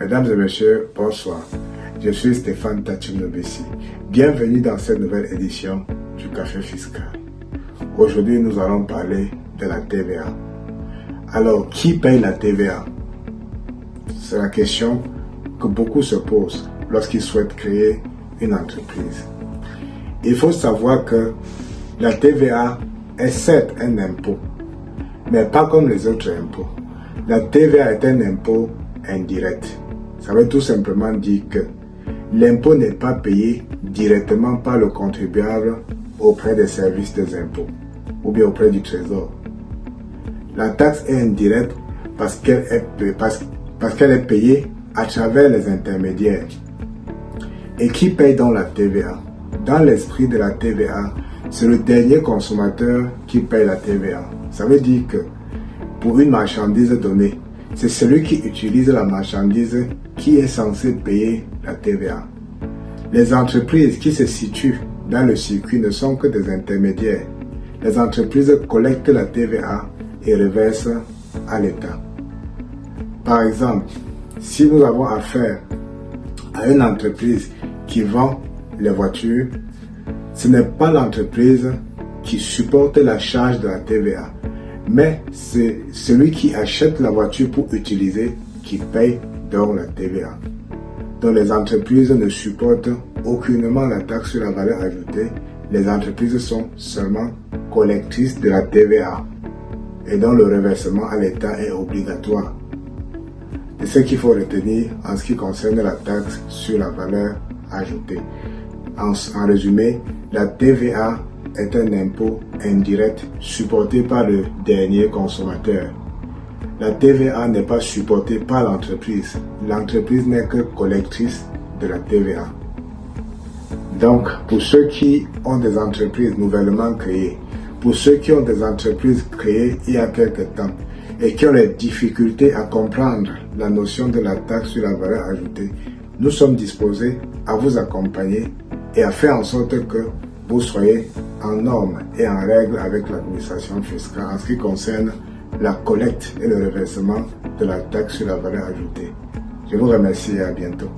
Mesdames et messieurs, bonsoir. Je suis Stéphane Tachimnobessi. Bienvenue dans cette nouvelle édition du Café Fiscal. Aujourd'hui, nous allons parler de la TVA. Alors, qui paye la TVA? C'est la question que beaucoup se posent lorsqu'ils souhaitent créer une entreprise. Il faut savoir que la TVA est certes un impôt, mais pas comme les autres impôts. La TVA est un impôt indirect. Ça veut tout simplement dire que l'impôt n'est pas payé directement par le contribuable auprès des services des impôts ou bien auprès du trésor. La taxe est indirecte parce qu'elle est payée à travers les intermédiaires. Et qui paye donc la TVA? Dans l'esprit de la TVA, c'est le dernier consommateur qui paye la TVA. Ça veut dire que pour une marchandise donnée, c'est celui qui utilise la marchandise qui est censé payer la TVA. Les entreprises qui se situent dans le circuit ne sont que des intermédiaires. Les entreprises collectent la TVA et reversent à l'État. Par exemple, si nous avons affaire à une entreprise qui vend les voitures, ce n'est pas l'entreprise qui supporte la charge de la TVA, mais c'est celui qui achète la voiture pour utiliser qui paye donc la TVA. Donc les entreprises ne supportent aucunement la taxe sur la valeur ajoutée. Les entreprises sont seulement collectrices de la TVA et donc le reversement à l'État est obligatoire. C'est ce qu'il faut retenir en ce qui concerne la taxe sur la valeur ajoutée. En résumé, la TVA est un impôt indirect supporté par le dernier consommateur. La TVA n'est pas supportée par l'entreprise. L'entreprise n'est que collectrice de la TVA. Donc, pour ceux qui ont des entreprises nouvellement créées, pour ceux qui ont des entreprises créées il y a quelque temps et qui ont des difficultés à comprendre la notion de la taxe sur la valeur ajoutée, nous sommes disposés à vous accompagner et à faire en sorte que vous soyez en norme et en règle avec l'administration fiscale en ce qui concerne la collecte et le reversement de la taxe sur la valeur ajoutée. Je vous remercie et à bientôt.